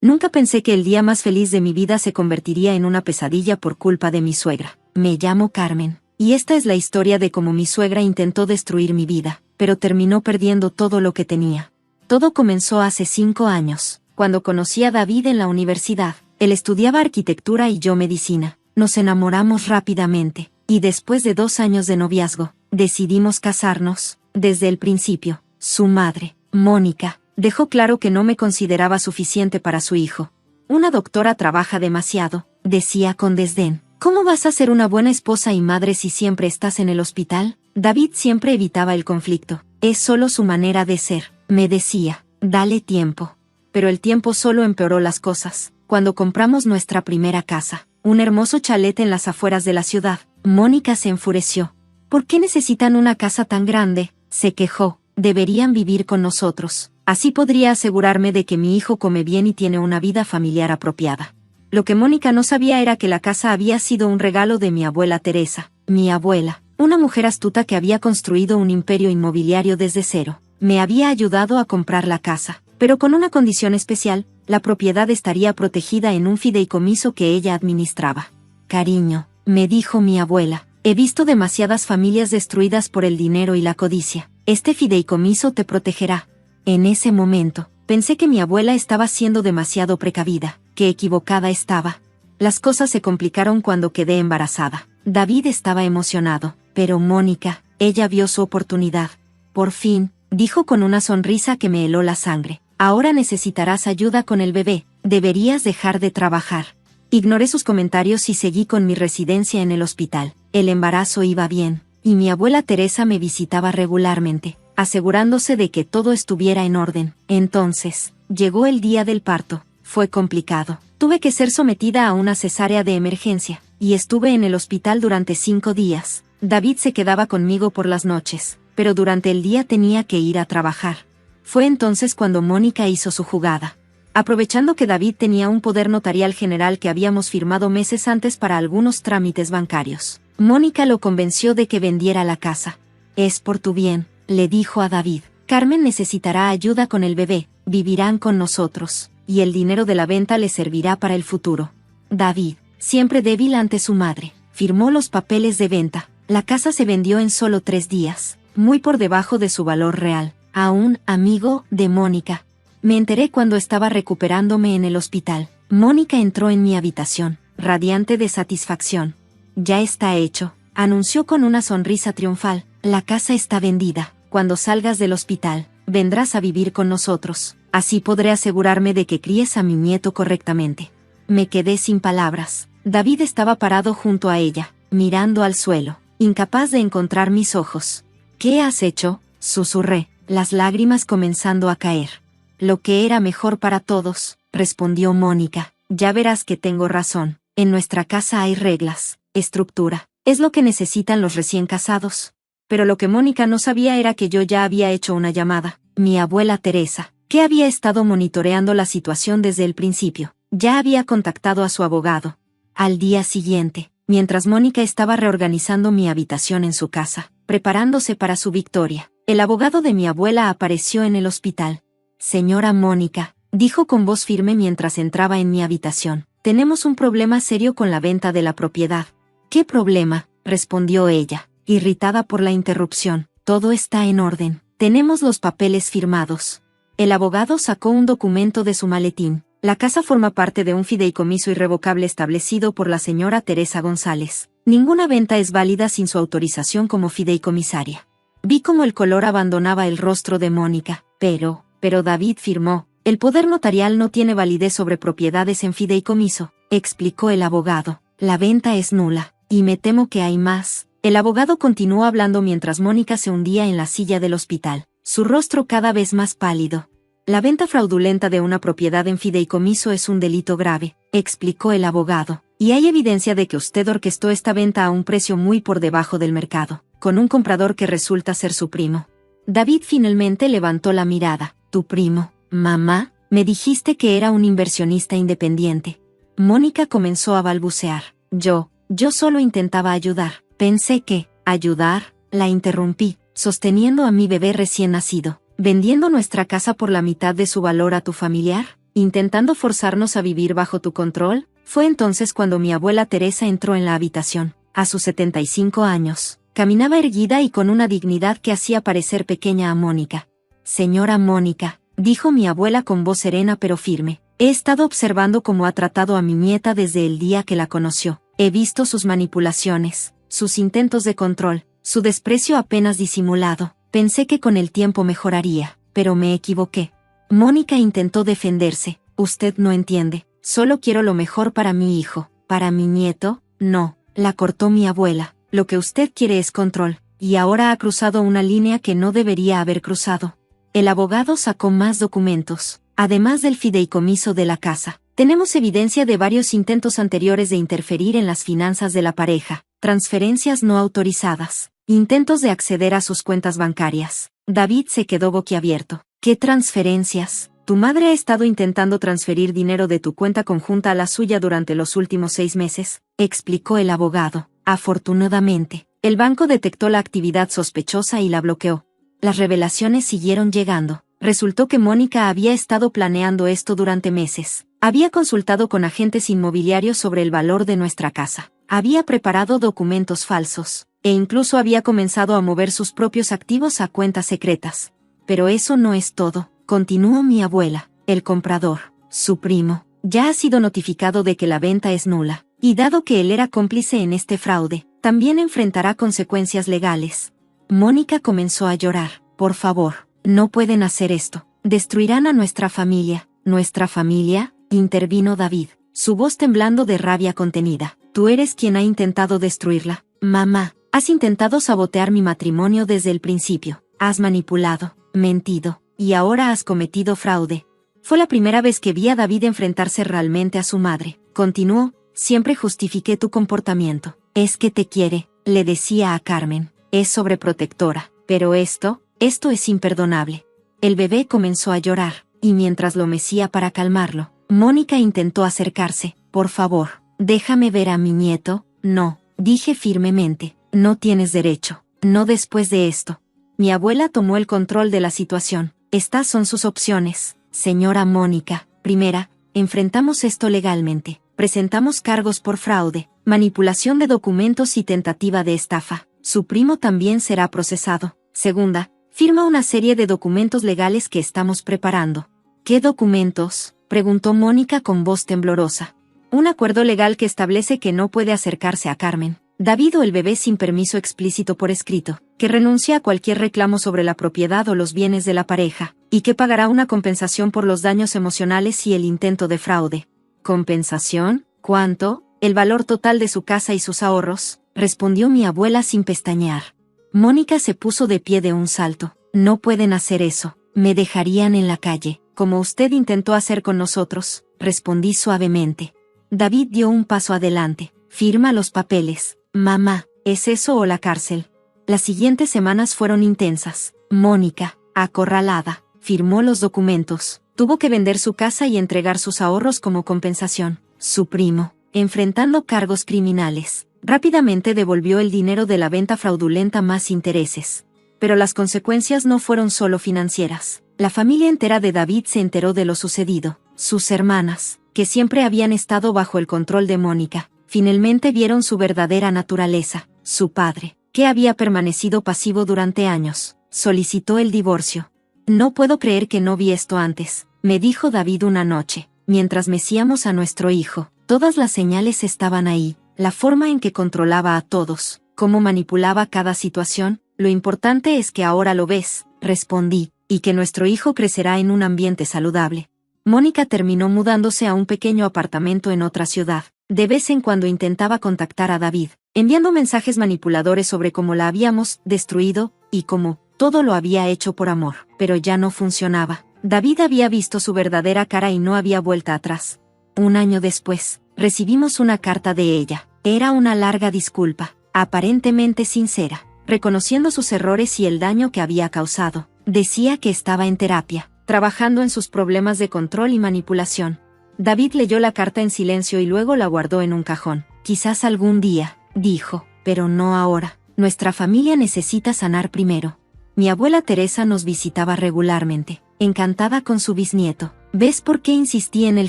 Nunca pensé que el día más feliz de mi vida se convertiría en una pesadilla por culpa de mi suegra. Me llamo Carmen, y esta es la historia de cómo mi suegra intentó destruir mi vida, pero terminó perdiendo todo lo que tenía. Todo comenzó hace 5 años, cuando conocí a David en la universidad. Él estudiaba arquitectura y yo medicina. Nos enamoramos rápidamente, y después de 2 años de noviazgo, decidimos casarnos. Desde el principio, su madre, Mónica, dejó claro que no me consideraba suficiente para su hijo. Una doctora trabaja demasiado, decía con desdén. ¿Cómo vas a ser una buena esposa y madre si siempre estás en el hospital? David siempre evitaba el conflicto. Es solo su manera de ser, me decía. Dale tiempo. Pero el tiempo solo empeoró las cosas. Cuando compramos nuestra primera casa, un hermoso chalet en las afueras de la ciudad, Mónica se enfureció. ¿Por qué necesitan una casa tan grande?, se quejó. Deberían vivir con nosotros. Así podría asegurarme de que mi hijo come bien y tiene una vida familiar apropiada. Lo que Mónica no sabía era que la casa había sido un regalo de mi abuela Teresa. Mi abuela, una mujer astuta que había construido un imperio inmobiliario desde cero, me había ayudado a comprar la casa, pero con una condición especial: la propiedad estaría protegida en un fideicomiso que ella administraba. Cariño, me dijo mi abuela, he visto demasiadas familias destruidas por el dinero y la codicia. Este fideicomiso te protegerá. En ese momento, pensé que mi abuela estaba siendo demasiado precavida, que equivocada estaba. Las cosas se complicaron cuando quedé embarazada. David estaba emocionado, pero Mónica, ella vio su oportunidad. Por fin, dijo con una sonrisa que me heló la sangre. Ahora necesitarás ayuda con el bebé, deberías dejar de trabajar. Ignoré sus comentarios y seguí con mi residencia en el hospital. El embarazo iba bien, y mi abuela Teresa me visitaba regularmente, asegurándose de que todo estuviera en orden. Entonces, llegó el día del parto. Fue complicado. Tuve que ser sometida a una cesárea de emergencia, y estuve en el hospital durante 5 días. David se quedaba conmigo por las noches, pero durante el día tenía que ir a trabajar. Fue entonces cuando Mónica hizo su jugada. Aprovechando que David tenía un poder notarial general que habíamos firmado meses antes para algunos trámites bancarios, Mónica lo convenció de que vendiera la casa. Es por tu bien, le dijo a David. Carmen necesitará ayuda con el bebé, vivirán con nosotros, y el dinero de la venta le servirá para el futuro. David, siempre débil ante su madre, firmó los papeles de venta. La casa se vendió en solo 3 días, muy por debajo de su valor real, a un amigo de Mónica. Me enteré cuando estaba recuperándome en el hospital. Mónica entró en mi habitación, radiante de satisfacción. Ya está hecho, anunció con una sonrisa triunfal. La casa está vendida. Cuando salgas del hospital, vendrás a vivir con nosotros. Así podré asegurarme de que críes a mi nieto correctamente. Me quedé sin palabras. David estaba parado junto a ella, mirando al suelo, incapaz de encontrar mis ojos. ¿Qué has hecho?, susurré, las lágrimas comenzando a caer. Lo que era mejor para todos, respondió Mónica. Ya verás que tengo razón. En nuestra casa hay reglas, estructura. Es lo que necesitan los recién casados. Pero lo que Mónica no sabía era que yo ya había hecho una llamada. Mi abuela Teresa, que había estado monitoreando la situación desde el principio, ya había contactado a su abogado. Al día siguiente, mientras Mónica estaba reorganizando mi habitación en su casa, preparándose para su victoria, el abogado de mi abuela apareció en el hospital. Señora Mónica, dijo con voz firme mientras entraba en mi habitación, tenemos un problema serio con la venta de la propiedad. ¿Qué problema?, respondió ella, irritada por la interrupción. Todo está en orden. Tenemos los papeles firmados. El abogado sacó un documento de su maletín. La casa forma parte de un fideicomiso irrevocable establecido por la señora Teresa González. Ninguna venta es válida sin su autorización como fideicomisaria. Vi cómo el color abandonaba el rostro de Mónica. Pero David firmó. El poder notarial no tiene validez sobre propiedades en fideicomiso, explicó el abogado. La venta es nula, y me temo que hay más. El abogado continuó hablando mientras Mónica se hundía en la silla del hospital, su rostro cada vez más pálido. La venta fraudulenta de una propiedad en fideicomiso es un delito grave, explicó el abogado, y hay evidencia de que usted orquestó esta venta a un precio muy por debajo del mercado, con un comprador que resulta ser su primo. David finalmente levantó la mirada. ¿Tu primo? Mamá, me dijiste que era un inversionista independiente. Mónica comenzó a balbucear. Yo solo intentaba ayudar. Pensé que, ayudar, la interrumpí, sosteniendo a mi bebé recién nacido. ¿Vendiendo nuestra casa por la mitad de su valor a tu familiar? intentando forzarnos a vivir bajo tu control. Fue entonces cuando mi abuela Teresa entró en la habitación. A sus 75 años, caminaba erguida y con una dignidad que hacía parecer pequeña a Mónica. Señora Mónica, dijo mi abuela con voz serena pero firme, he estado observando cómo ha tratado a mi nieta desde el día que la conoció. He visto sus manipulaciones, sus intentos de control, su desprecio apenas disimulado. Pensé que con el tiempo mejoraría, pero me equivoqué. Mónica intentó defenderse. Usted no entiende. Solo quiero lo mejor para mi hijo. ¿Para mi nieto? No, la cortó mi abuela. Lo que usted quiere es control, y ahora ha cruzado una línea que no debería haber cruzado. El abogado sacó más documentos, además del fideicomiso de la casa. Tenemos evidencia de varios intentos anteriores de interferir en las finanzas de la pareja, transferencias no autorizadas, intentos de acceder a sus cuentas bancarias. David se quedó boquiabierto. ¿Qué transferencias? Tu madre ha estado intentando transferir dinero de tu cuenta conjunta a la suya durante los últimos 6 meses, explicó el abogado. Afortunadamente, el banco detectó la actividad sospechosa y la bloqueó. Las revelaciones siguieron llegando. Resultó que Mónica había estado planeando esto durante meses. Había consultado con agentes inmobiliarios sobre el valor de nuestra casa. Había preparado documentos falsos, e incluso había comenzado a mover sus propios activos a cuentas secretas. Pero eso no es todo, continuó mi abuela. El comprador, su primo, ya ha sido notificado de que la venta es nula, y dado que él era cómplice en este fraude, también enfrentará consecuencias legales. Mónica comenzó a llorar. Por favor, no pueden hacer esto. Destruirán a nuestra familia. ¿Nuestra familia?, intervino David, su voz temblando de rabia contenida. Tú eres quien ha intentado destruirla. Mamá, has intentado sabotear mi matrimonio desde el principio. Has manipulado, mentido, y ahora has cometido fraude. Fue la primera vez que vi a David enfrentarse realmente a su madre. Continuó, siempre justifiqué tu comportamiento. Es que te quiere, le decía a Carmen. Es sobreprotectora, pero esto es imperdonable. El bebé comenzó a llorar, y mientras lo mecía para calmarlo, Mónica intentó acercarse. Por favor, déjame ver a mi nieto. No, dije firmemente, no tienes derecho, no después de esto. Mi abuela tomó el control de la situación. Estas son sus opciones, señora Mónica. Primera, enfrentamos esto legalmente. Presentamos cargos por fraude, manipulación de documentos y tentativa de estafa. Su primo también será procesado. Segunda, firma una serie de documentos legales que estamos preparando. ¿Qué documentos?, preguntó Mónica con voz temblorosa. Un acuerdo legal que establece que no puede acercarse a Carmen, David o el bebé sin permiso explícito por escrito, que renuncia a cualquier reclamo sobre la propiedad o los bienes de la pareja, y que pagará una compensación por los daños emocionales y el intento de fraude. ¿Compensación? ¿Cuánto? El valor total de su casa y sus ahorros, respondió mi abuela sin pestañear. Mónica se puso de pie de un salto. No pueden hacer eso, me dejarían en la calle, como usted intentó hacer con nosotros, respondí suavemente. David dio un paso adelante. Firma los papeles. Mamá, ¿es eso o la cárcel? Las siguientes semanas fueron intensas. Mónica, acorralada, firmó los documentos. Tuvo que vender su casa y entregar sus ahorros como compensación. Su primo, enfrentando cargos criminales, rápidamente devolvió el dinero de la venta fraudulenta más intereses. Pero las consecuencias no fueron solo financieras. La familia entera de David se enteró de lo sucedido. Sus hermanas, que siempre habían estado bajo el control de Mónica, finalmente vieron su verdadera naturaleza. Su padre, que había permanecido pasivo durante años, solicitó el divorcio. No puedo creer que no vi esto antes, me dijo David una noche, mientras mecíamos a nuestro hijo. Todas las señales estaban ahí, la forma en que controlaba a todos, cómo manipulaba cada situación. Lo importante es que ahora lo ves, respondí, y que nuestro hijo crecerá en un ambiente saludable. Mónica terminó mudándose a un pequeño apartamento en otra ciudad. De vez en cuando intentaba contactar a David, enviando mensajes manipuladores sobre cómo la habíamos destruido, y cómo todo lo había hecho por amor, pero ya no funcionaba. David había visto su verdadera cara y no había vuelta atrás. Un año después, recibimos una carta de ella. Era una larga disculpa, aparentemente sincera, reconociendo sus errores y el daño que había causado. Decía que estaba en terapia, trabajando en sus problemas de control y manipulación. David leyó la carta en silencio y luego la guardó en un cajón. Quizás algún día, dijo, pero no ahora. Nuestra familia necesita sanar primero. Mi abuela Teresa nos visitaba regularmente, encantada con su bisnieto. ¿Ves por qué insistí en el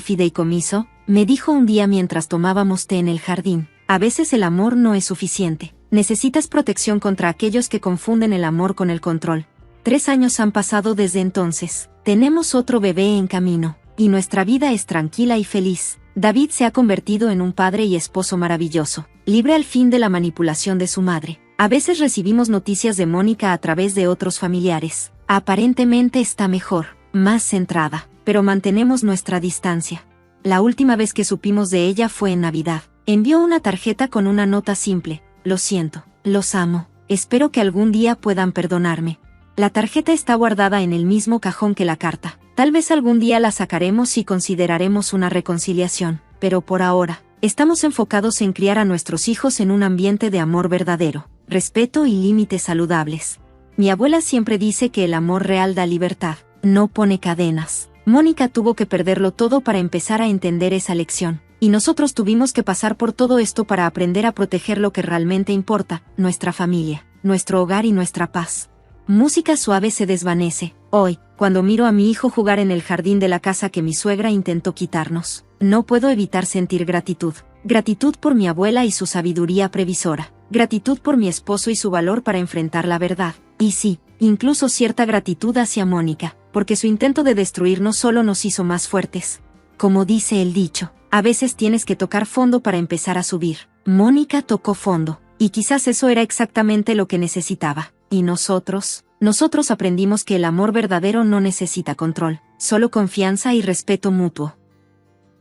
fideicomiso?, me dijo un día mientras tomábamos té en el jardín. A veces el amor no es suficiente. Necesitas protección contra aquellos que confunden el amor con el control. 3 años han pasado desde entonces. Tenemos otro bebé en camino. Y nuestra vida es tranquila y feliz. David se ha convertido en un padre y esposo maravilloso, libre al fin de la manipulación de su madre. A veces recibimos noticias de Mónica a través de otros familiares. Aparentemente está mejor, más centrada, pero mantenemos nuestra distancia. La última vez que supimos de ella fue en Navidad. Envió una tarjeta con una nota simple: lo siento, los amo, espero que algún día puedan perdonarme. La tarjeta está guardada en el mismo cajón que la carta. Tal vez algún día la sacaremos y consideraremos una reconciliación, pero por ahora, estamos enfocados en criar a nuestros hijos en un ambiente de amor verdadero, respeto y límites saludables. Mi abuela siempre dice que el amor real da libertad, no pone cadenas. Mónica tuvo que perderlo todo para empezar a entender esa lección, y nosotros tuvimos que pasar por todo esto para aprender a proteger lo que realmente importa: nuestra familia, nuestro hogar y nuestra paz. Música suave se desvanece. Hoy, cuando miro a mi hijo jugar en el jardín de la casa que mi suegra intentó quitarnos, no puedo evitar sentir gratitud. Gratitud por mi abuela y su sabiduría previsora. Gratitud por mi esposo y su valor para enfrentar la verdad. Y sí, incluso cierta gratitud hacia Mónica, porque su intento de destruirnos solo nos hizo más fuertes. Como dice el dicho, a veces tienes que tocar fondo para empezar a subir. Mónica tocó fondo, y quizás eso era exactamente lo que necesitaba. ¿Y nosotros? Nosotros aprendimos que el amor verdadero no necesita control, solo confianza y respeto mutuo.